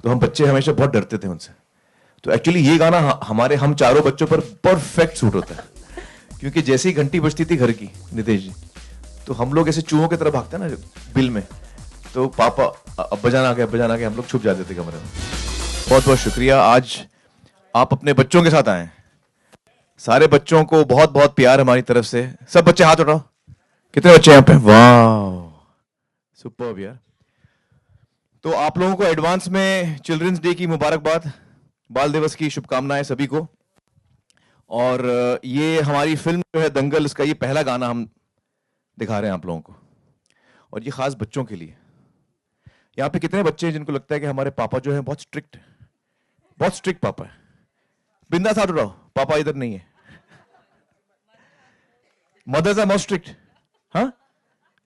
तो हम बच्चे हमेशा बहुत डरते थे उनसे। तो एक्चुअली ये गाना हमारे हम चारों बच्चों पर परफेक्ट सूट होता है, क्योंकि जैसे ही घंटी बजती थी घर की, नितेश जी, तो हम लोग ऐसे चूहों की तरह भागते हैं ना बिल में, तो पापा अब्बा जान आ गए, अब्बा जान आ गए, हम लोग छुप जाते थे कमरे में। बहुत बहुत शुक्रिया, आज आप अपने बच्चों के साथ आए। सारे बच्चों को बहुत बहुत प्यार हमारी तरफ से। सब बच्चे हाथ उठाओ। कितने बच्चे यहाँ पे? वाह, सुपर्ब यार। तो आप लोगों को एडवांस में चिल्ड्रंस डे की मुबारकबाद, बाल दिवस की शुभकामनाएं सभी को। और ये हमारी फिल्म जो है दंगल, इसका ये पहला गाना हम दिखा रहे हैं आप लोगों को, और ये खास बच्चों के लिए। यहाँ पे कितने बच्चे हैं जिनको लगता है कि हमारे पापा जो है बहुत स्ट्रिक्ट है, बहुत स्ट्रिक्ट पापा है? बिंदास हाथ उठाओ, पापा इधर नहीं है। Mothers are most strict. हाँ,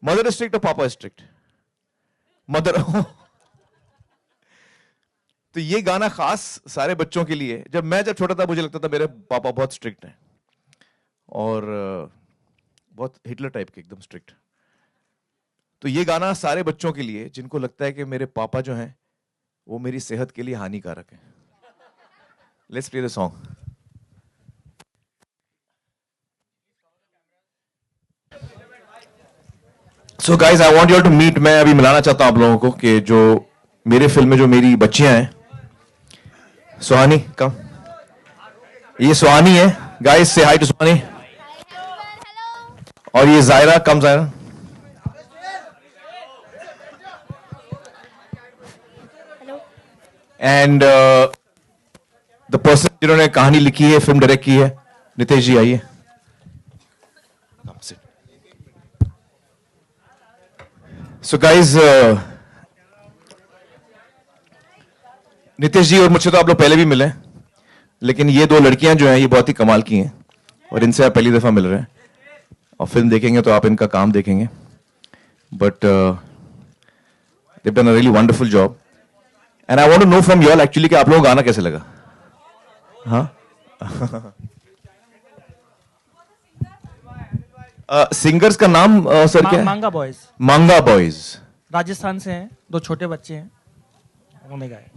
मदर इज स्ट्रिक्ट और पापा इज स्ट्रिक्ट? मदर। तो ये गाना खास सारे बच्चों के लिए। जब छोटा था मुझे लगता था मेरे पापा बहुत स्ट्रिक्ट हैं, और बहुत हिटलर टाइप के, एकदम स्ट्रिक्ट। तो ये गाना सारे बच्चों के लिए जिनको लगता है कि मेरे पापा जो हैं वो मेरी सेहत के लिए हानिकारक है। Let's play the song. So guys, I want you to meet. मैं अभी मिलाना चाहता हूं आप लोगों को कि जो मेरे फिल्म में जो मेरी बच्चियां हैं। सुहानी कम, ये सुहानी है। गाइस से हाय टू सुहानी। और ये जायरा, कम जायरा। एंड द पर्सन जिन्होंने कहानी लिखी है, फिल्म डायरेक्ट की है, नितेश जी आइए। सो गाइज, नितेश जी और मुझसे तो आप लोग पहले भी मिले, लेकिन ये दो लड़कियां जो हैं ये बहुत ही कमाल की हैं, और इनसे आप पहली दफा मिल रहे हैं। और फिल्म देखेंगे तो आप इनका काम देखेंगे, but they've done a really wonderful job. And I want to know from you all actually कि आप लोगों को गाना कैसे लगा? हाँ? सिंगर्स का नाम सर क्या है? मांगा बॉयज। मांगा बॉयज राजस्थान से हैं, दो छोटे बच्चे हैं, उन्होंने गाए।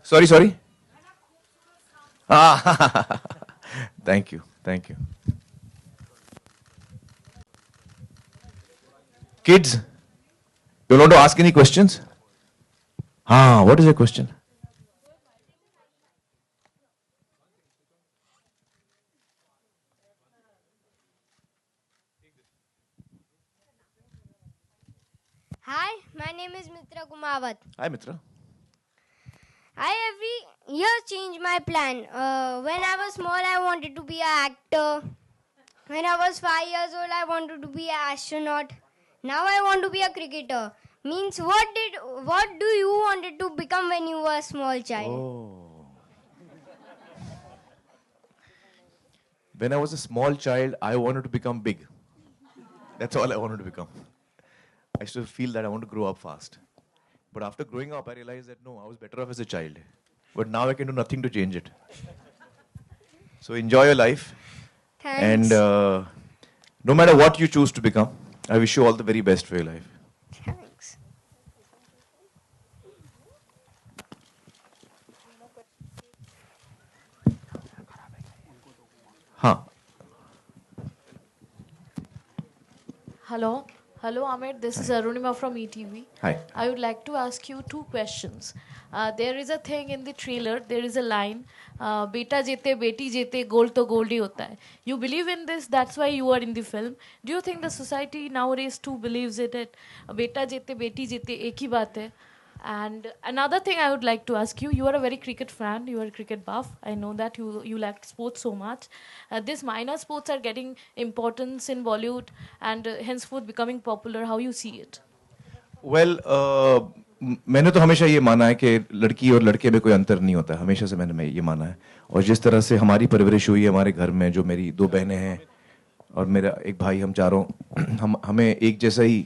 Sorry thank you. Kids, you want to ask any questions? What is your question? Hi, my name is Mitra Kumawat. Hi Mitra. I every year change my plan. When I was small, I wanted to be an actor. When I was 5 years old, I wanted to be an astronaut. Now I want to be a cricketer. Means what do you wanted to become when you were a small child? When I was a small child, I wanted to become big. That's all I wanted to become. I used to feel that I want to grow up fast. But after growing up, I realized that no, I was better off as a child. But now I can do nothing to change it. So enjoy your life. Thanks. And no matter what you choose to become, I wish you all the very best for your life. Thanks. हाँ. Hello, Amit. This is Arunima from ETV. Hi. I would like to ask you two questions. There is a thing in the trailer. There is a line, "Beta jete, beti jete, gold to gold hi hota hai." You believe in this? That's why you are in the film. Do you think the society nowadays too believes in it? Beta jete, beti jete, ek hi baat hai. And another thing I would like to ask you, you are a very cricket fan, you are a cricket buff. I know that you like sports so much. These minor sports are getting importance in Bollywood and henceforth becoming popular. How you see it? Well, मैंने तो हमेशा ये माना है कि लड़की और लड़के में कोई अंतर नहीं होता है। हमेशा से मैंने ये माना है। और जिस तरह से हमारी परवरिश हुई है हमारे घर में, जो मेरी दो बहनें हैं और मेरा एक भाई, हम चारों हमें एक जैसा ही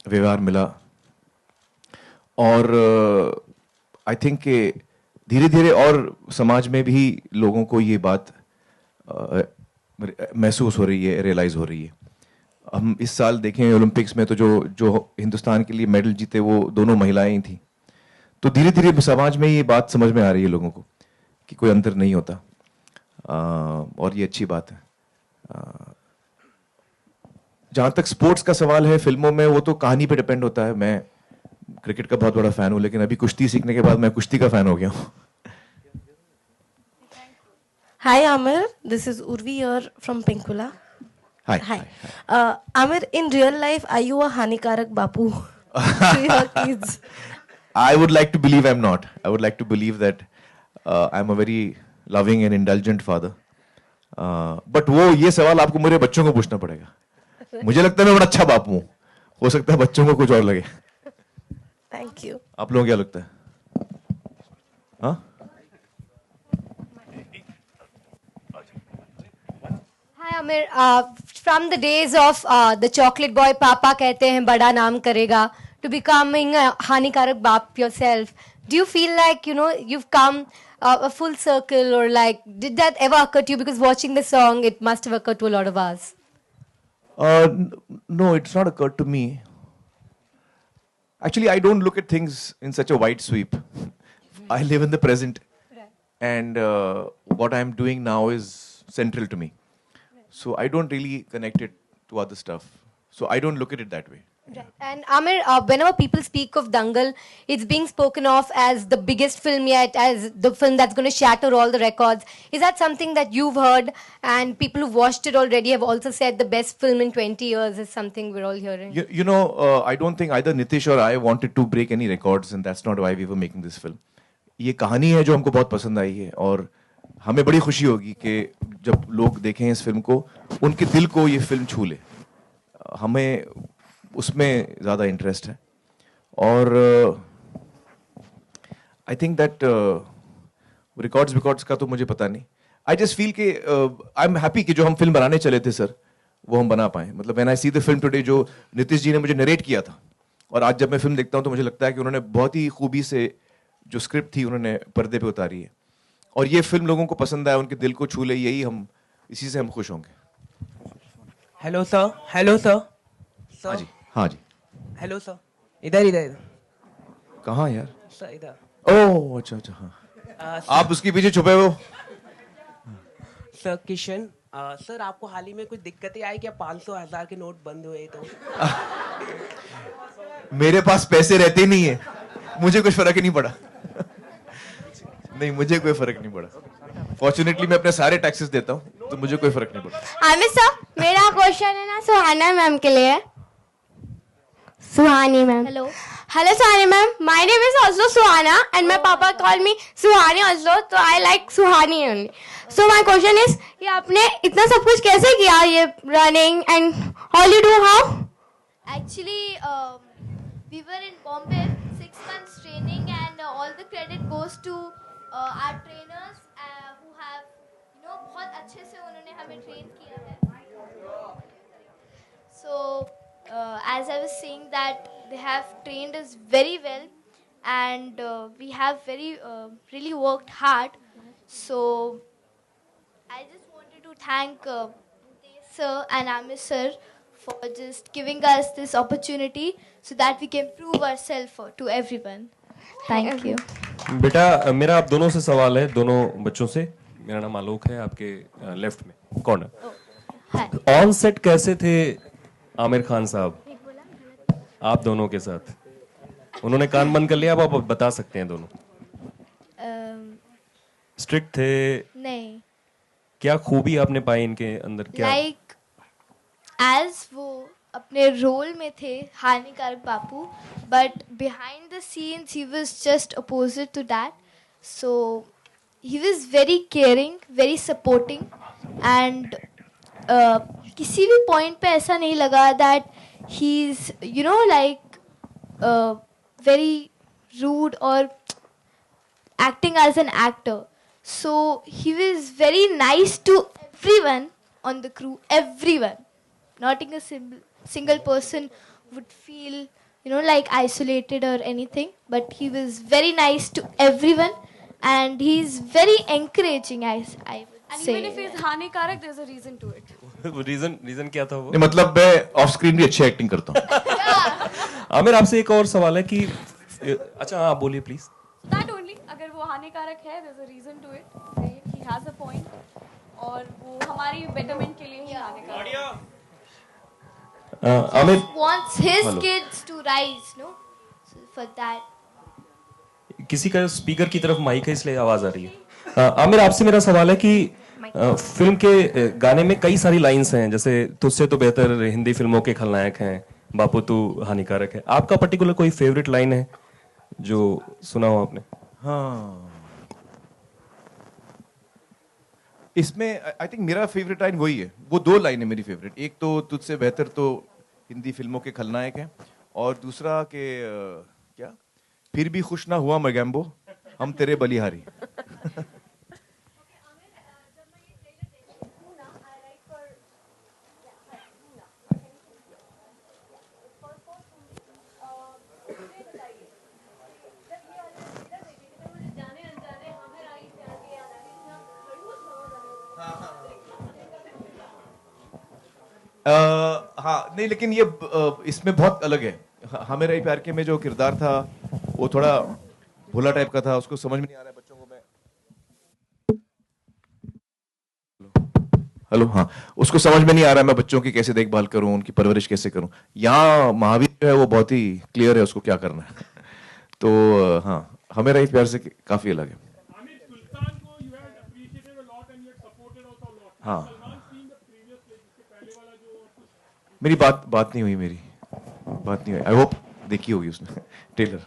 व्यवहार मिला। और आई थिंक कि धीरे धीरे और समाज में भी लोगों को ये बात महसूस हो रही है, रियलाइज हो रही है। हम इस साल देखें ओलंपिक्स में तो जो जो हिंदुस्तान के लिए मेडल जीते वो दोनों महिलाएं ही थी। तो धीरे धीरे समाज में ये बात समझ में आ रही है लोगों को कि कोई अंतर नहीं होता, और ये अच्छी बात है। जहां तक स्पोर्ट्स का सवाल है, फिल्मों में वो तो कहानी पे डिपेंड होता है। मैं क्रिकेट का बहुत बड़ा फैन हूं, लेकिन अभी कुश्ती सीखने के बाद मैं कुश्ती का फैन हो गया हूं। Hi Amir, this is Urvi here from Pinkula. Hi. Hi. Amir, in real life, are you a Hanikarak Bapu to your kids? I would like to believe I'm not. I would like to believe that I'm a very loving and indulgent father. But वो ये सवाल आपको मेरे बच्चों को पूछना पड़ेगा। मुझे लगता है मैं बड़ा अच्छा बाप हूँ, हो सकता है बच्चों को कुछ और लगे। Thank you. आप लोगों को क्या लगता है? हाँ? Hi Amir, from the days of the chocolate boy Papa कहते हैं बड़ा नाम करेगा, to becoming a Hanikarak Bap yourself, do you feel like, you know, you've come a full circle, or like, did that ever occur to you? Because watching the song, it must have occurred to a lot of us. No, it's not occurred to me. Actually, I don't look at things in such a wide sweep. I live in the present, and what I'm doing now is central to me. So I don't really connect it to other stuff. So I don't look at it that way. Right. And Amir, whenever people speak of Dangal, it's being spoken of as the biggest film yet, as the film that's going to shatter all the records. Is that something that you've heard, and people who've watched it already have also said the best film in 20 years is something we're all hearing? You know, I don't think either Nitish or I wanted to break any records, and that's not why we were making this film. ये कहानी है जो हमको बहुत पसंद आई है, और हमें बड़ी खुशी होगी कि जब लोग देखें इस फिल्म को, उनके दिल को ये फिल्म छू ले। हमें उसमें ज़्यादा इंटरेस्ट है, और आई थिंक दैट रिकॉर्ड्स का तो मुझे पता नहीं। आई जस्ट फील कि आई एम हैप्पी कि जो हम फिल्म बनाने चले थे सर, वो हम बना पाए। मतलब when I see the film today, जो नीतीश जी ने मुझे नरेट किया था, और आज जब मैं फिल्म देखता हूँ तो मुझे लगता है कि उन्होंने बहुत ही खूबी से जो स्क्रिप्ट थी उन्होंने पर्दे पे उतारी है, और ये फिल्म लोगों को पसंद आया, उनके दिल को छू ले, यही हम, इसी से हम खुश होंगे। Hello sir, hello sir. हाँ जी, हाँ जी। हेलो सर, इधर इधर। कहाँ यार? सर इधर। ओह अच्छा अच्छा, हाँ। आप उसके पीछे छुपे हो। सर किशन, सर आपको हाल ही में कुछ दिक्कतें आई क्या? 500,000 के नोट बंद हुए तो? मेरे पास पैसे रहते ही नहीं है, मुझे कुछ फर्क ही नहीं पड़ा। नहीं, मुझे कोई फर्क नहीं पड़ा। फॉर्चुनेटली मैं अपने सारे टैक्सेस देता हूँ, तो मुझे कोई फर्क नहीं पड़ा। आमिर सर, मेरा क्वेश्चन है ना सुहाना मैम के लिए। सुहानी ma'am. Hello. Hello Suhani ma'am. My name is also Suhana, and my papa called me Suhani also, so I like Suhani only. So my question is, ये आपने इतना सब कुछ कैसे किया? ये running and all you do how? Actually, we were in Bombay, 6 months training, and all the credit goes to our trainers who have, you know, बहुत अच्छे से उन्होंने हमें train किया है. So, as I was saying that they have trained us very well, and we have really worked hard. So, I just wanted to thank sir and Amir sir for just giving us this opportunity so that we can prove ourselves to everyone. Thank you. बेटा मेरा आप दोनों से सवाल है, दोनों बच्चों से। मेरा नाम आलोक है, आपके लेफ्ट में कॉर्नर। ऑन सेट कैसे थे आमिर खान साहब आप दोनों के साथ? उन्होंने कान बंद कर लिया, अब आप बता सकते हैं दोनों। स्ट्रिक्ट थे? नहीं। क्या खूबी आपने पाई इनके अंदर? क्या लाइक एज वो अपने रोल में थे हानिकारक Bapu, but behind the scenes he was just opposite to that. So he was very caring, very supporting, and किसी भी पॉइंट पे ऐसा नहीं लगा that he is you know like very rude और acting as an actor. So he was very nice to everyone on the crew, everyone. Not a single person would feel, you know, like isolated or anything. But he was very nice to everyone, and he's very encouraging, I would And say. even if he's Hanikarak, there's a reason to it. Reason क्या था वो? नहीं, मतलब मैं of screen भी अच्छी acting करता हूँ। आमिर आपसे एक और सवाल है कि अच्छा आप बोलिए प्लीज। That only, अगर वो हानिकारक है, there's a reason to it. He has a point. और वो हमारी betterment के लिए ही हानिकारक है. Aamir Wants his Hello. kids to rise, no? So for that. किसी का स्पीकर की तरफ माइक है इसलिए आवाज आ रही है। आमिर आपसे मेरा सवाल है कि फिल्म के गाने में कई सारी लाइंस हैं, जैसे तुझसे तो बेहतर हिंदी फिल्मों के खलनायक हैं, बापू तू हानिकारक है। आपका पर्टिकुलर कोई फेवरेट लाइन है जो सुना हो आपने? हाँ, इसमें आई थिंक मेरा फेवरेट लाइन वही है। वो दो लाइन है मेरी फेवरेट। एक तो तुझसे बेहतर तो हिंदी फिल्मों के खलनायक है, और दूसरा के क्या, फिर भी खुश ना हुआ मैगैम्बो, हम तेरे बलिहारी। हाँ नहीं, लेकिन ये इसमें बहुत अलग है। हमें रही प्यार के में जो किरदार था वो थोड़ा भोला टाइप का था, उसको समझ में नहीं आ रहा है बच्चों को। मैं हेलो, हाँ, उसको समझ में नहीं आ रहा है मैं बच्चों की कैसे देखभाल करूं, उनकी परवरिश कैसे करूं। यहाँ महावीर जो है वो बहुत ही क्लियर है उसको क्या करना है। तो हाँ, हमें रही प्यार से काफी अलग है। हाँ, मेरी बात नहीं हुई, मेरी बात नहीं हुई। आई होप देखी होगी उसने trailer.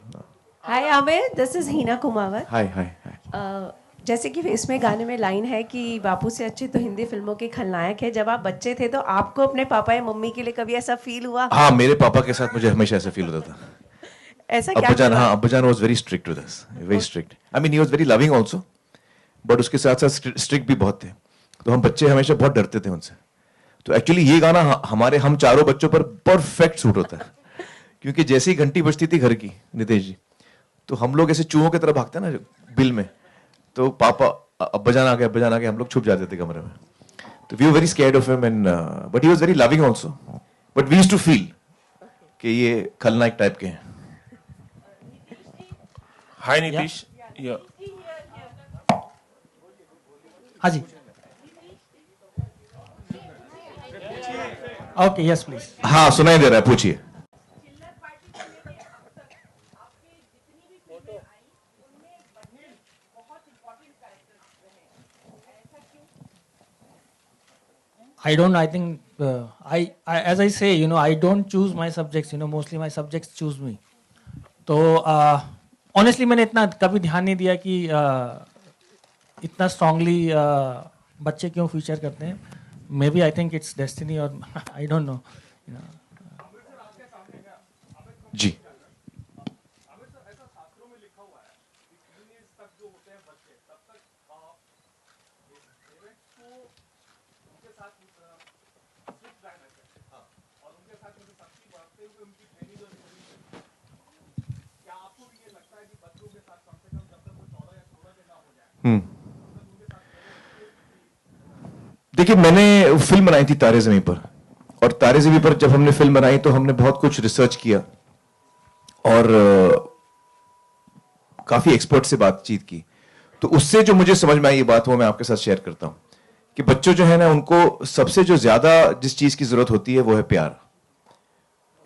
Hi Aamir, this is Heena Kumawat. Hi hi hi. जैसे कि इसमें गाने में लाइन है कि बापू से अच्छे तो हिंदी फिल्मों के खलनायक है। जब आप बच्चे थे तो आपको अपने पापा या मम्मी के लिए कभी ऐसा फील हुआ? हाँ, मेरे पापा के साथ मुझे हमेशा ऐसा फील होता था। ऐसा क्या? अब्बाजान, हाँ, अब्बाजान was very strict with us, very strict. I mean he was very loving also, but उसके साथ साथ स्ट्रिक्ट भी बहुत थे। तो हम बच्चे हमेशा बहुत डरते थे उनसे। तो एक्चुअली ये गाना हमारे हम चारों बच्चों पर परफेक्ट सूट होता है, क्योंकि जैसे ही घंटी बजती थी घर की, नितेश जी, तो हम लोग ऐसे चूहों की तरह भागते हैं ना बिल में। तो पापा अब्बाजान आ गए, हम लोग छुप जाते थे कमरे में। तो we were very scared of him, and but he was very loving also, but we used to feel कि ये खलनायक टाइप के हैं। हाय नीतीश। हाँ जी, ओके, यस प्लीज। हाँ, सुनाई दे रहा है, पूछिए। I don't. I think I as I say, I don't choose my subjects. Mostly my subjects choose me. तो honestly मैंने इतना कभी ध्यान नहीं दिया कि इतना strongly बच्चे क्यों फीचर करते हैं। Maybe I think it's destiny or I don't know. जी, देखिए, मैंने फिल्म बनाई थी तारे ज़मीं पर, और तारे ज़मीं पर जब हमने फिल्म बनाई तो हमने बहुत कुछ रिसर्च किया और काफी एक्सपर्ट से बातचीत की। तो उससे जो मुझे समझ में आई ये बात, वो मैं आपके साथ शेयर करता हूं कि बच्चों जो है ना, उनको सबसे जो ज्यादा जिस चीज की जरूरत होती है वो है प्यार।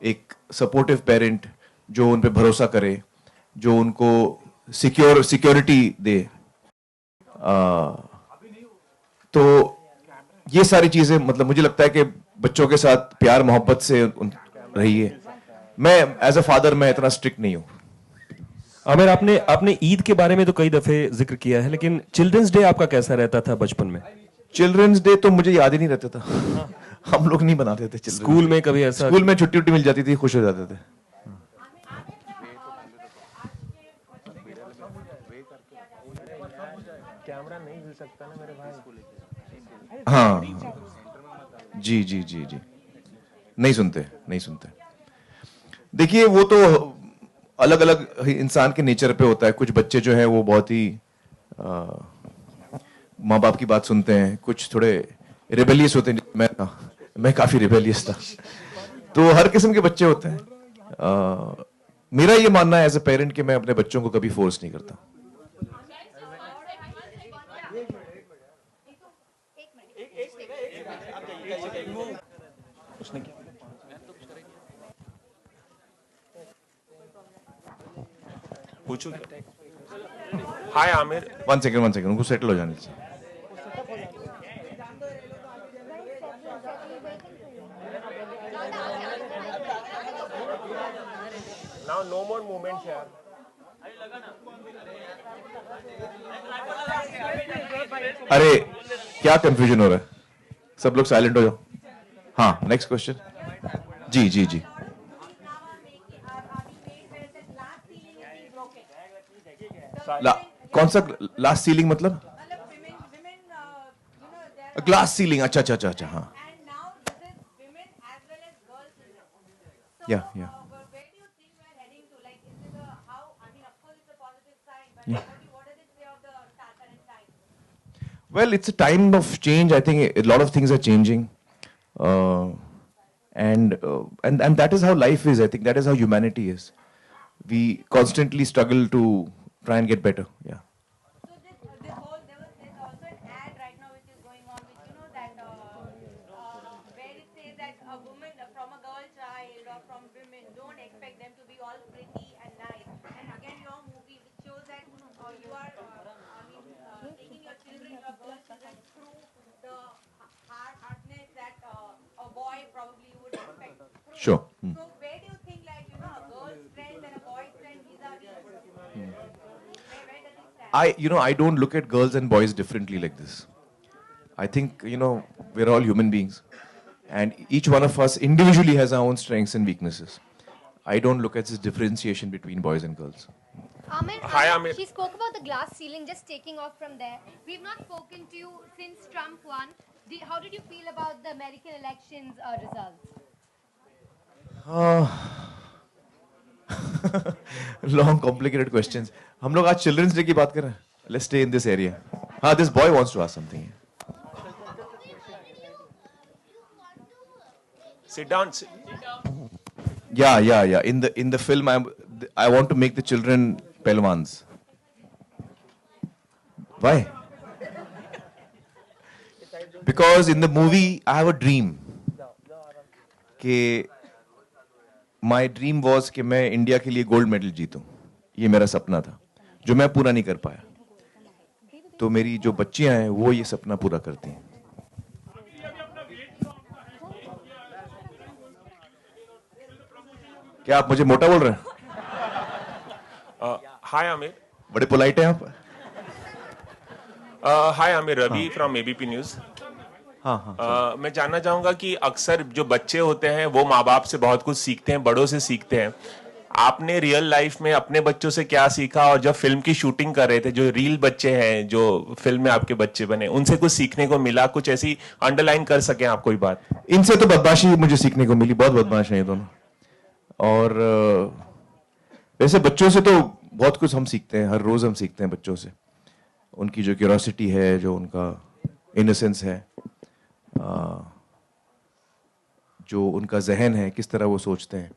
एक सपोर्टिव पेरेंट जो उन पे भरोसा करे, जो उनको सिक्योरिटी दे। तो ये सारी चीजें, मतलब मुझे लगता है कि बच्चों के साथ प्यार मोहब्बत से रहिए। मैं एज अ फादर मैं इतना स्ट्रिक्ट नहीं हूं। आमिर, आपने ईद के बारे में तो कई दफे जिक्र किया है, लेकिन चिल्ड्रंस डे आपका कैसा रहता था बचपन में? चिल्ड्रंस डे तो मुझे याद ही नहीं रहता था। हम लोग नहीं बनाते थे चिल्ड्रंस। स्कूल में कभी ऐसा? स्कूल में छुट्टी मिल जाती थी, खुश हो जाते थे। कैमरा नहीं हिल सकता ना मेरे भाई। हाँ, जी जी जी जी, नहीं सुनते। देखिए, वो तो अलग अलग इंसान के नेचर पे होता है। कुछ बच्चे जो हैं वो बहुत ही माँ बाप की बात सुनते हैं, कुछ थोड़े रिबेलियस होते हैं, मैं काफी रिबेलियस था। तो हर किस्म के बच्चे होते हैं। मेरा ये मानना है एज ए पेरेंट कि मैं अपने बच्चों को कभी फोर्स नहीं करता। पूछो। हाय आमिर। वन सेकंड उनको सेटल हो जाने से। नाउ नो मोर मूवमेंट्स यार। अरे क्या कंफ्यूजन हो रहा है, सब लोग साइलेंट हो जाओ। हाँ, नेक्स्ट क्वेश्चन। जी। कौन सा लास्ट सीलिंग मतलब? ग्लास सीलिंग, अच्छा, हाँ। या Well, it's a time of change. I think a lot of things are changing, and that is how life is. I think that is how humanity is. We constantly struggle to try and get better. Yeah. Sure. So where do you think, like, you know, a girl's friend and a boy's friend vis-a-vis? Where does it stand? I don't look at girls and boys differently like this. I think, we're all human beings, and each one of us individually has our own strengths and weaknesses. I don't look at this differentiation between boys and girls. Hi, Amir. She spoke about the glass ceiling, just taking off from there. We've not spoken to you since Trump won. How did you feel about the American elections results? Long, complicated questions. हम लोग आज children's day की बात कर रहे हैं. Let's stay in this area. हाँ, this boy wants to ask something. Sit down. Yeah. In the film, I want to make the children Pelwans. Why? Because in the movie, I have a dream. My dream was कि मैं India के लिए gold medal जीतूं. ये मेरा सपना था, जो मैं पूरा नहीं कर पाया. तो मेरी जो बच्चियां हैं, वो ये सपना पूरा करती हैं. क्या आप मुझे मोटा बोल रहे हैं? हाय आमिर. बड़े पोलाइट हैं आप. Hi Aamir, Ravi from ABP News. हाँ. मैं जानना चाहूंगा कि अक्सर जो बच्चे होते हैं वो माँ बाप से बहुत कुछ सीखते हैं, बड़ों से सीखते हैं. आपने रियल लाइफ में अपने बच्चों से क्या सीखा, और जब फिल्म की शूटिंग कर रहे थे, जो रियल बच्चे हैं जो फिल्म में आपके बच्चे बने, उनसे कुछ सीखने को मिला? कुछ ऐसी अंडरलाइन कर सके आप कोई बात? इनसे तो बदमाशी मुझे सीखने को मिली. बहुत बदमाश हैं ये दोनों. और वैसे बच्चों से तो बहुत कुछ हम सीखते हैं. हर रोज हम सीखते हैं बच्चों से. उनकी जो क्यूरोसिटी है, जो उनका इनोसेंस है, जो उनका जहन है, किस तरह वो सोचते हैं.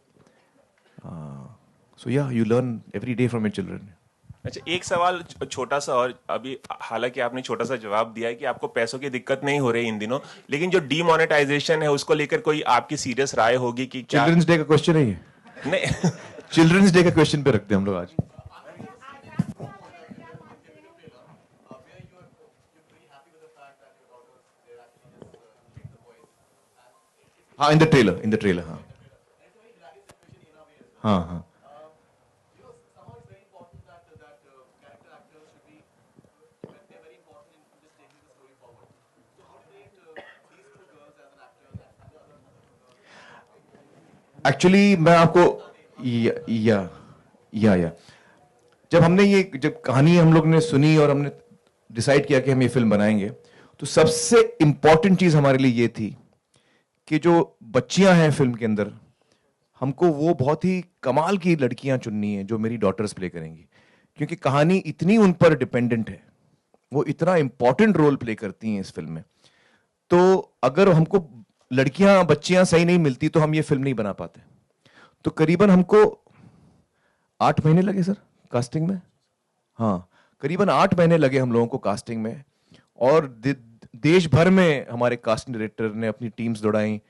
So yeah, you learn every day from your children. अच्छा, एक सवाल छोटा सा और. अभी हालांकि आपने छोटा सा जवाब दिया है कि आपको पैसों की दिक्कत नहीं हो रही इन दिनों, लेकिन जो डीमोनेटाइजेशन है उसको लेकर कोई आपकी सीरियस राय होगी कि क्या? चिल्ड्रंस डे का क्वेश्चन है ये. नहीं. चिल्ड्रंस डे का क्वेश्चन पे रखते हैं हम लोग आज. हाँ, in the trailer, हाँ. एक्चुअली मैं आपको या जब कहानी हम लोग ने सुनी और हमने डिसाइड किया कि हम ये फिल्म बनाएंगे, तो सबसे इंपॉर्टेंट चीज हमारे लिए ये थी कि जो बच्चियां हैं फिल्म के अंदर, हमको वो बहुत ही कमाल की लड़कियां चुननी है जो मेरी डॉटर्स प्ले करेंगी. क्योंकि कहानी इतनी उन पर डिपेंडेंट है, वो इतना इंपॉर्टेंट रोल प्ले करती हैं इस फिल्म में. तो अगर हमको लड़कियां बच्चियां सही नहीं मिलती तो हम ये फिल्म नहीं बना पाते। तो करीबन हमको 8 महीने लगे सर कास्टिंग में। हाँ, करीबन 8 महीने लगे हम लोगों को कास्टिंग में, और देश भर में हमारे कास्टिंग डायरेक्टर ने अपनी टीम्स दौड़ाई,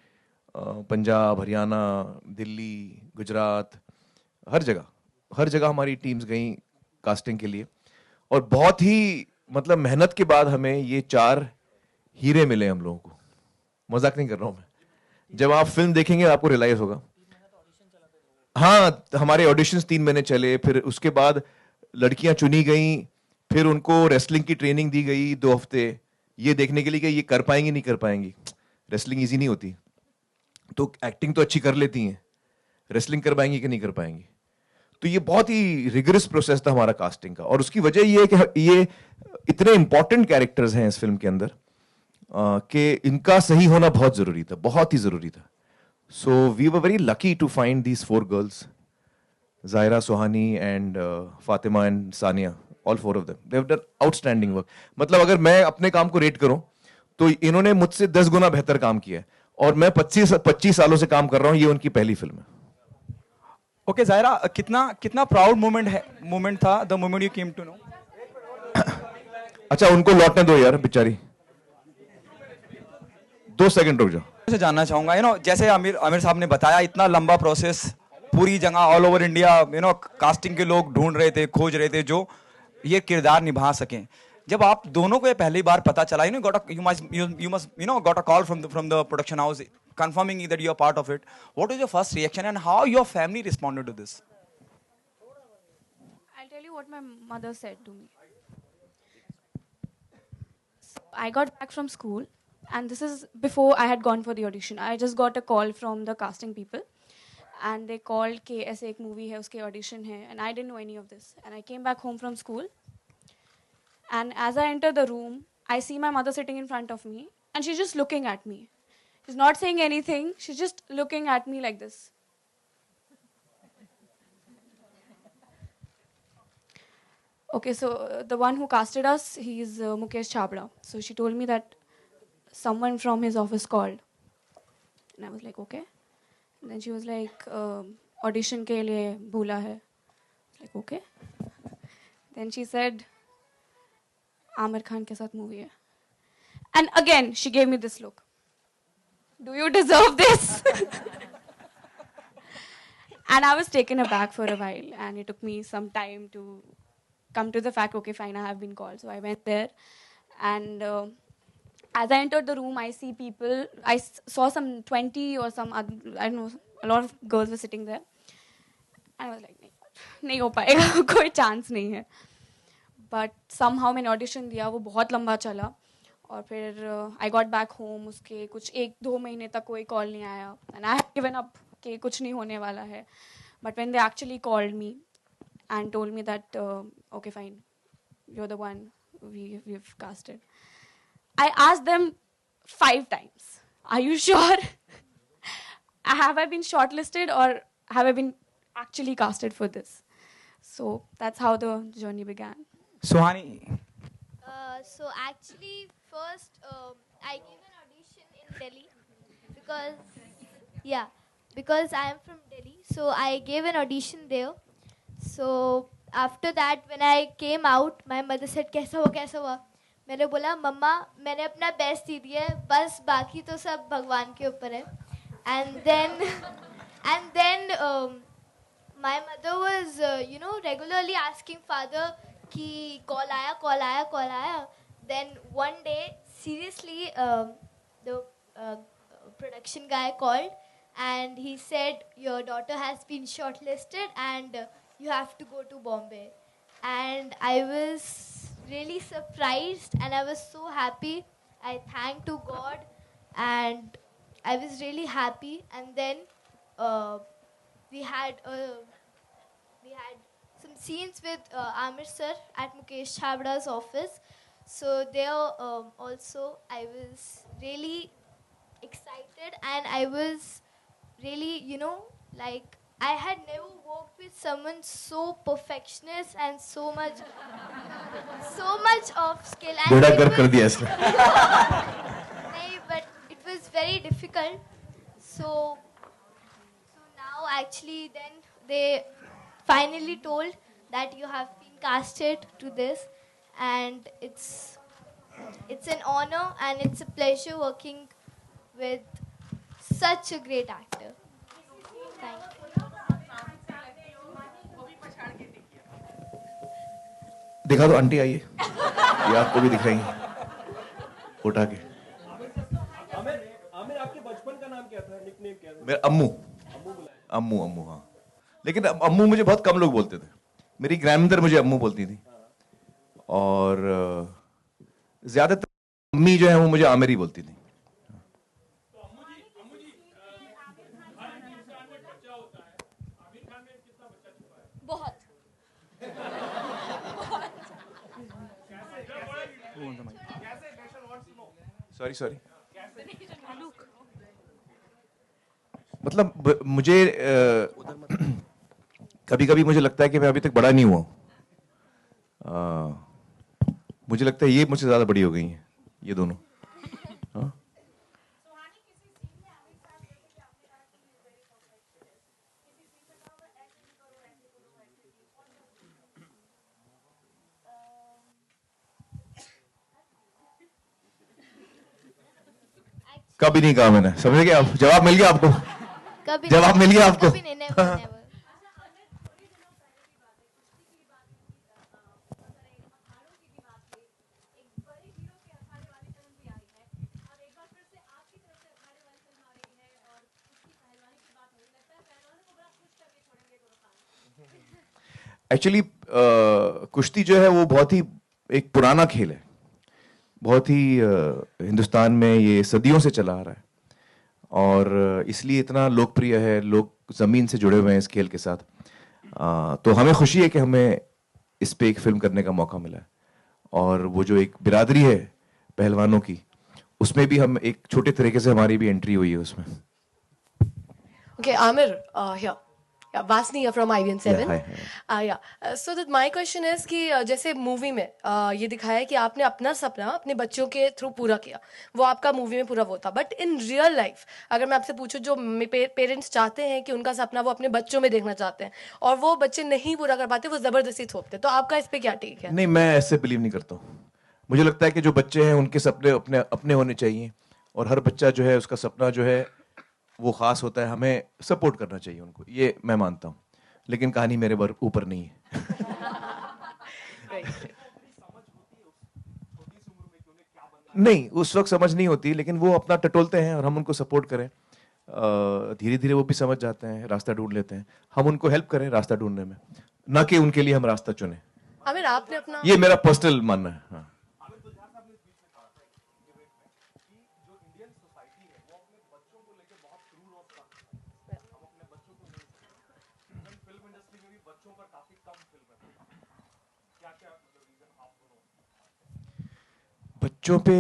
पंजाब, हरियाणा, दिल्ली, गुजरात, हर जगह हमारी टीम्स गई कास्टिंग के लिए। और बहुत ही मतलब मेहनत के बाद हमें ये 4 हीरे मिले हम लोगों को। मजाक नहीं कर रहा हूं मैं, जब आप फिल्म देखेंगे आपको रियलाइज होगा। हाँ, हमारे ऑडिशंस 3 महीने चले, फिर उसके बाद लड़कियां चुनी गई, फिर उनको रेसलिंग की ट्रेनिंग दी गई 2 हफ्ते, ये देखने के लिए कि ये कर पाएंगी नहीं कर पाएंगी। रेसलिंग इजी नहीं होती, तो एक्टिंग तो अच्छी कर लेती हैं, रेसलिंग कर पाएंगी कि नहीं कर पाएंगी। तो ये बहुत ही रिगरस प्रोसेस था हमारा कास्टिंग का, और उसकी वजह ये है कि ये इतने इंपॉर्टेंट कैरेक्टर्स हैं इस फिल्म के अंदर कि इनका सही होना बहुत जरूरी था, बहुत ही जरूरी था। So we were very lucky to find these 4 girls, Zaira, Sohani and Fatima and Sania, all 4 of them. They have done outstanding work. मतलब अगर मैं अपने काम को रेट करूं तो इन्होंने मुझसे 10 गुना बेहतर काम किया है, और मैं 25 सालों से काम कर रहा हूं, ये उनकी पहली फिल्म है। ओके जायरा, कितना प्राउड मोमेंट था the moment you came to know? अच्छा, उनको लौटने दो यार बेचारी, 2 सेकंड रुक जाओ। से जानना चाहूंगा, जैसे आमिर साहब ने बताया, इतना लंबा प्रोसेस, पूरी जगह ऑल ओवर इंडिया कास्टिंग के लोग ढूंढ रहे थे, खोज रहे थे जो ये किरदार निभा सकें। जब आप दोनों को ये पहली बार पता चला, you must got a call from the production house confirming that you are part of it. What was your first reaction and how your family responded to this? I'll tell you what my mother said to me. I got back from school, and this is before I had gone for the audition. I just got a call from the casting people, and they called कि ऐसे एक movie है, उसके audition है, and I didn't know any of this. And I came back home from school, and as I entered the room, I see my mother sitting in front of me, and she's just looking at me. She's not saying anything. She's just looking at me like this. Okay, so the one who casted us, he's Mukesh Chhabra. So she told me that someone from his office called. And I was like, okay. And then she was like, audition ke liye bula hai. I was like, okay. Then she said, Amir Khan ke sath movie hai. And again, she gave me this look. Do you deserve this? And I was taken aback for a while, and it took me some time to come to the fact, okay, fine, I have been called. So I went there, and as I entered the room, I see people. I saw some 20 or some other, I don't know, a lot of girls were sitting there. And I was like, नहीं हो पाएगा, कोई chance नहीं है. But somehow मैंने audition दिया, वो बहुत लंबा चला. और फिर I got back home, उसके कुछ 1-2 महीने तक कोई call नहीं आया. And I had given up कि कुछ नहीं होने वाला है. But when they actually called me and told me that, okay, fine, you're the one we've casted. I asked them 5 times, are you sure? Have I been shortlisted or have I been actually casted for this? So that's how the journey began. Sohani. So actually, first I gave an audition in Delhi because I am from Delhi. So I gave an audition there. So after that, when I came out, my mother said, कैसा हुआ? मैंने बोला, मम्मा मैंने अपना best दे दिया है, बस बाकी तो सब भगवान के ऊपर है. And then my mother was regularly asking father कि कॉल आया. Then one day, seriously, the production guy called and he said, your daughter has been shortlisted and you have to go to Bombay. And I was really surprised and I was so happy. I thanked to God and I was really happy. And then we had some scenes with Amir sir at Mukesh Chhabra's office. So there also I was really excited and I was really, I had never worked with someone so perfectionist and so much of skill. And बेड़ा गर्क कर दिया इसने. नहीं, but very difficult. So now actually then they finally told that you have been casted to this, and it's an honor and it's a pleasure working with such a great actor. Thank you. दिखा दो aunty, आइए, ये आपको भी दिखाएंगे उठा के। आमिर आपके बचपन का नाम क्या था, निकनेम क्या था? मेरा अम्मू। अम्मू, अम्मू, हाँ। लेकिन अम्मू मुझे बहुत कम लोग बोलते थे। मेरी ग्रैंडमदर मुझे अम्मू बोलती थी, और ज्यादातर मम्मी जो है वो मुझे आमिर ही बोलती थी। बहुत सॉरी मतलब मुझे कभी कभी मुझे लगता है कि मैं अभी तक बड़ा नहीं हुआ। मुझे लगता है ये मुझसे ज्यादा बड़ी हो गई हैं, ये दोनों। हाँ? कभी नहीं कहा मैंने, समझ गए आप? जवाब मिल गया आपको? जवाब मिल गया आपको? एक्चुअली कुश्ती जो है वो बहुत ही एक पुराना खेल है, बहुत ही हिंदुस्तान में ये सदियों से चला आ रहा है, और इसलिए इतना लोकप्रिय है, लोग जमीन से जुड़े हुए हैं इस खेल के साथ। तो हमें खुशी है कि हमें इस पे एक फिल्म करने का मौका मिला है, और वो जो एक बिरादरी है पहलवानों की, उसमें भी हम एक छोटे तरीके से हमारी भी एंट्री हुई है उसमें। Okay, Amir, here. Yeah, Vasni from IVN7. Yeah, hi. So that my question is कि जैसे मूवी में ये दिखाया है कि आपने अपना सपना अपने बच्चों के थ्रू पूरा किया, वो आपका मूवी में पूरा वो था, बट इन रियल लाइफ अगर मैं आपसे पूछूं, जो पेरेंट्स चाहते हैं कि उनका सपना वो अपने बच्चों में देखना चाहते हैं और वो बच्चे नहीं पूरा कर पाते, वो जबरदस्ती थोपते, तो आपका इस पे क्या टेक है? नहीं, मैं ऐसे बिलीव नहीं करता हूँ। मुझे लगता है कि जो बच्चे हैं उनके सपने अपने अपने होने चाहिए, और हर बच्चा जो है उसका सपना जो है वो खास होता है, हमें सपोर्ट करना चाहिए उनको, ये मैं मानता हूँ। लेकिन कहानी मेरे ऊपर नहीं है। नहीं, उस वक्त समझ नहीं होती, लेकिन वो अपना टटोलते हैं और हम उनको सपोर्ट करें। धीरे धीरे वो भी समझ जाते हैं, रास्ता ढूंढ लेते हैं, हम उनको हेल्प करें रास्ता ढूंढने में, ना कि उनके लिए हम रास्ता चुने। आमिर, आपने अपना, ये मेरा पर्सनल मानना है। हाँ। बच्चों पे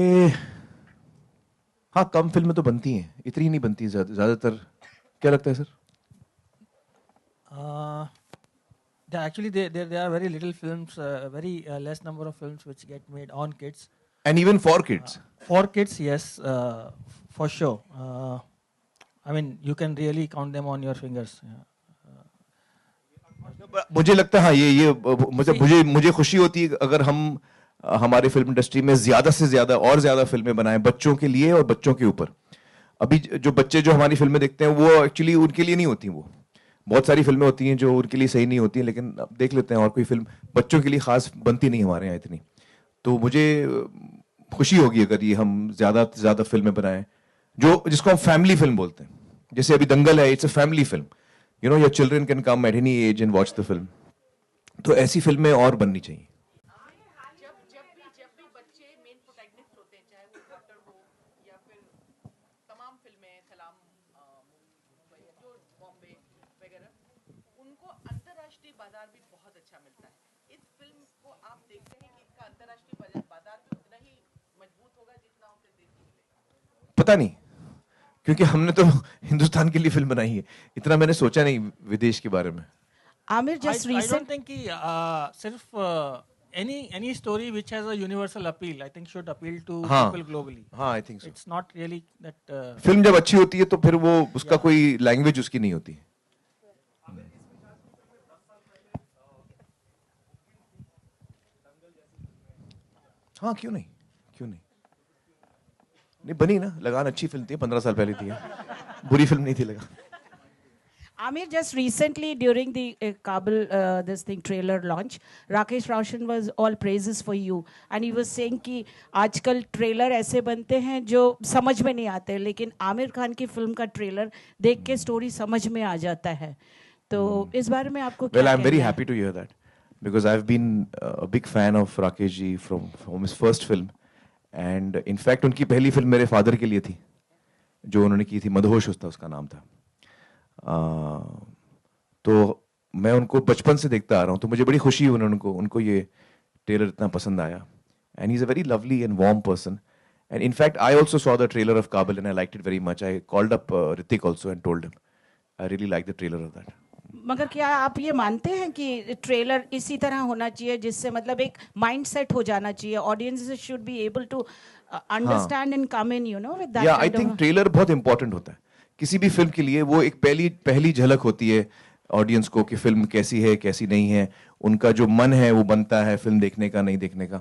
हाँ, कम फिल्में तो बनती हैं, इतनी नहीं बनती ज्यादातर। क्या लगता है sir? Actually, there are very little films, very less number of films which get made on kids. And even for kids. For kids, yes, for sure. I mean, you can really count them on your fingers. मुझे लगता है हाँ, ये मतलब मुझे खुशी होती है अगर हम हमारे फिल्म इंडस्ट्री में ज्यादा से ज्यादा और ज्यादा फिल्में बनाएं बच्चों के लिए और बच्चों के ऊपर। अभी जो बच्चे जो हमारी फिल्में देखते हैं वो एक्चुअली उनके लिए नहीं होती, वो बहुत सारी फिल्में होती हैं जो उनके लिए सही नहीं होती हैं, लेकिन अब देख लेते हैं और कोई फिल्म बच्चों के लिए खास बनती नहीं हमारे यहाँ इतनी। तो मुझे खुशी होगी अगर ये हम ज्यादा से ज्यादा फिल्में बनाएं जिसको हम फैमिली फिल्म बोलते हैं। जैसे अभी दंगल है, it's a family film, you know, your children can come at any as and watch the film. तो ऐसी फिल्में और बननी चाहिए। पता नहीं, क्योंकि हमने तो हिंदुस्तान के लिए फिल्म बनाई है, इतना मैंने सोचा नहीं विदेश के बारे में। Aamir, just recent, I don't think कि सिर्फ any story which has a universal appeal, I think should appeal to हाँ, people globally. हाँ, I think so. It's not really that. Film जब अच्छी होती है तो फिर वो उसका कोई लैंग्वेज उसकी नहीं होती. हाँ, क्यों नहीं, क्यों नहीं. नहीं बनी ना, लगान अच्छी फिल्म थी, 15 साल पहले थी. बुरी फिल्म नहीं थी लगान. Amir, just recently during the Kabul this thing trailer launch, Rakesh Roshan was all praises for you, and he was saying कि आजकल ट्रेलर ऐसे बनते हैं जो समझ में नहीं आते, लेकिन आमिर खान की फिल्म का ट्रेलर देख के स्टोरी समझ में आ जाता है. तो इस बारे में आपको क्या Well, I'm very कहना है? happy to hear that because I've been a big fan of Rakesh ji from his first film, and in fact उनकी पहली फिल्म मेरे फादर के लिए थी, जो उन्होंने की थी, मदहोश उसका नाम था. तो मैं उनको बचपन से देखता आ रहा हूँ, तो मुझे बड़ी खुशी हुई उनको ये ट्रेलर इतना पसंद आया. And he's a very lovely and warm person. And in fact, I also saw the trailer of Kabul and I liked it very much. I called up Hrithik also and told him I really liked the trailer of that. मगर क्या आप ये मानते हैं कि trailer इसी तरह होना चाहिए जिससे मतलब एक माइंड सेट हो जाना चाहिए, audiences should be able to understand and come in, you know, with that. Yeah I think trailer बहुत इंपॉर्टेंट होता है किसी भी फिल्म के लिए. वो एक पहली झलक होती है ऑडियंस को कि फिल्म कैसी है कैसी नहीं है. उनका जो मन है वो बनता है फिल्म देखने का नहीं देखने का.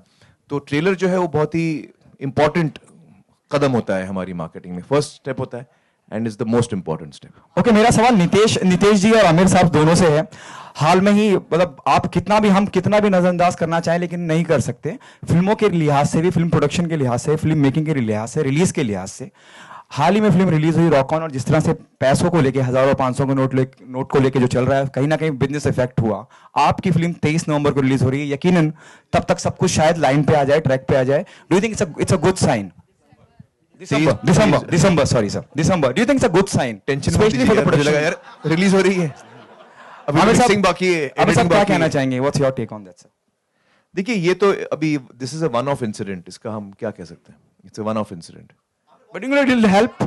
तो ट्रेलर जो है वो बहुत ही इंपॉर्टेंट कदम होता है हमारी मार्केटिंग में. फर्स्ट स्टेप होता है and is the most important step. Okay, मेरा सवाल नितेश जी और आमिर साहब दोनों से है. हाल में ही मतलब हम कितना भी नजरअंदाज करना चाहें लेकिन नहीं कर सकते. फिल्मों के लिहाज से भी, फिल्म प्रोडक्शन के लिहाज से, फिल्म मेकिंग के लिहाज से, रिलीज के लिहाज से, हाल ही में फिल्म रिलीज हुई रॉक ऑन, और जिस तरह से पैसों को लेके 1000 और 500 के नोट को लेके जो चल रहा है, कहीं ना कहीं बिजनेस इफेक्ट हुआ. आपकी फिल्म 23 नवंबर को रिलीज हो रही है. यकीनन तब तक सब कुछ शायद लाइन पे आ जाए, ट्रैक पे आ जाए. Do you think it's a good sign? December, sorry sir, December. Do you think it's a good sign? Tension specially for the production. यार रिलीज हो रही है, अभी आमिर साहब मिक्सिंग बाकी है, आमिर साहब editing क्या बाकी कहना है. चाहेंगे? What's your take on that sir? देखिए ये तो अभी this is a one off incident, इसका हम क्या कह सकते हैं. It's a one off incident. But it will help.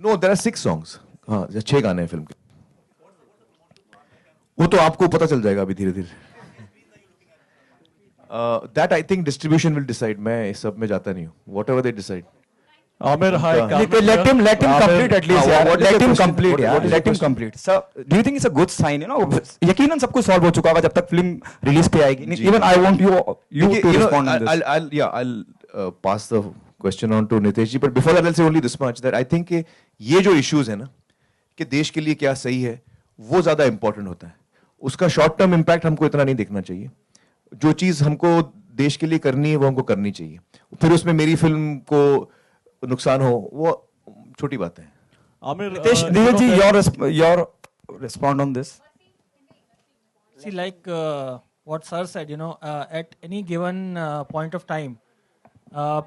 No, there are 6 songs. हाँ, 6 गाने हैं फिल्म के. वो तो आपको पता चल जाएगा अभी धीरे धीरे. That I think distribution will decide. मैं इस सब में जाता नहीं हूँ. What ever they decide. Amir, hi. Let him complete at least. Let him complete. Let him complete. Sir, do you think it's a good sign? You know, यकीनन सब कुछ सॉल्व हो चुका होगा जब तक फिल्म रिलीज पे आएगी. Even I want you to respond on this. I'll pass the question on to Nitesh ji, but before that I'll say only this much that I think कि ये जो issues है ना कि देश के लिए क्या सही है वो ज्यादा important होता है. उसका शॉर्ट टर्म इम्पैक्ट हमको इतना नहीं देखना चाहिए. जो चीज हमको देश के लिए करनी है वो हमको करनी चाहिए. फिर उसमें मेरी फिल्म को नुकसान हो वो छोटी बात है. Amir, Nitesh ji, your respond on this. See, like what sir said, you know, at any given point of time,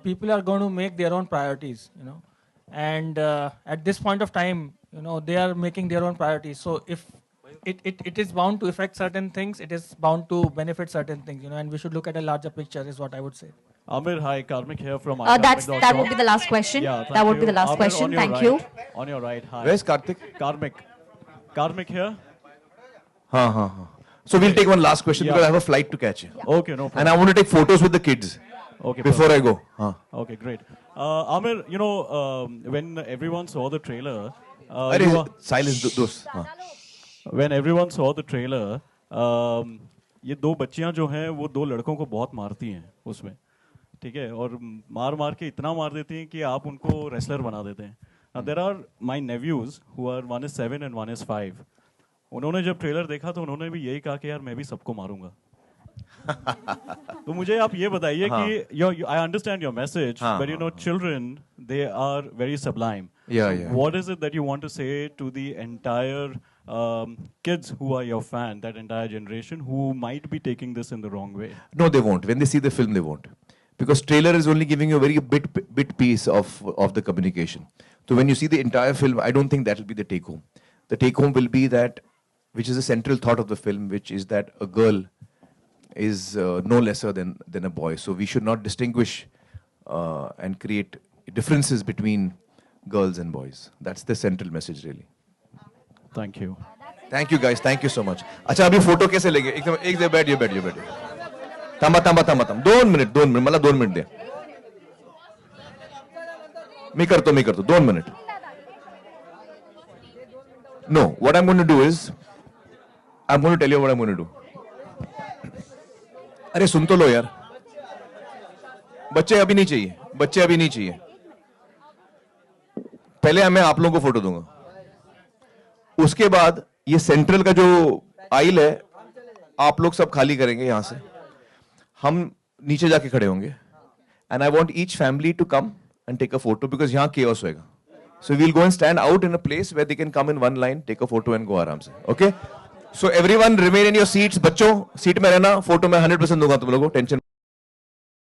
people are going to make their own priorities, you know, and at this point of time, you know, they are making their own priorities. So if it is bound to affect certain things, it is bound to benefit certain things, you know, and we should look at a larger picture, is what I would say. Amir, hi, Karmik here from that would be the last question. Yeah, that would be the last Amir, question. Thank right, you. On your right, hi. Where's Karthik? Karmik here. हाँ. So we'll take one last question because I have a flight to catch. Okay, no problem. And I want to take photos with the kids. Okay. Before I go. हाँ. Okay, great. Amir, you know, when everyone saw the trailer, silence those. When everyone saw the trailer, ये 2 बच्चियां जो हैं वो 2 लड़कों को बहुत मारती हैं उसमें, ठीक है, और मार के इतना मार देती हैं कि आप उनको रेसलर बना देते हैं. There are my nephews who are, one is 7 and one is 5. उन्होंने जब ट्रेलर देखा तो उन्होंने भी यही कहा कि यार मैं भी सबको मारूंगा. तो मुझे आप ये बताइए कि I understand your message, but you know, children, they are very sublime. Yeah. What is it that you want to say to the entire kids who are your fan, that entire generation who might be taking this in the wrong way? No, they won't. When they see the film, they won't. Because trailer is only giving you a very bit piece of the communication. So when you see the entire film, I don't think that will be the take home. The take home will be that, which is the central thought of the film, which is that a girl is no lesser than a boy. So we should not distinguish and create differences between girls and boys. That's the central message, really. Thank you guys, thank you so much. अच्छा, अभी photo कैसे लेंगे? एकदम एक दे बैठ बैठिए. थांबा 2 minute मला 2 मिनिट द्या. मी करतो 2 minute. No, what I'm going to do is, I'm going to tell you what I'm going to do. अरे सुन तो लो यार. बच्चे अभी नहीं चाहिए. पहले मैं आप लोगों को फोटो दूंगा. उसके बाद ये सेंट्रल का जो आइल है, आप लोग सब खाली करेंगे यहां से. हम नीचे जाके खड़े होंगे. And I want each family to come and take a photo, because यहां केओस होएगा. So we'll go and stand out in a place where they can come in one line, take a photo and go आराम से. Okay? So everyone remain in your seats. बच्चों, seat में रहना. Photo में 100% दूंगा तुम लोगों को. टेंशन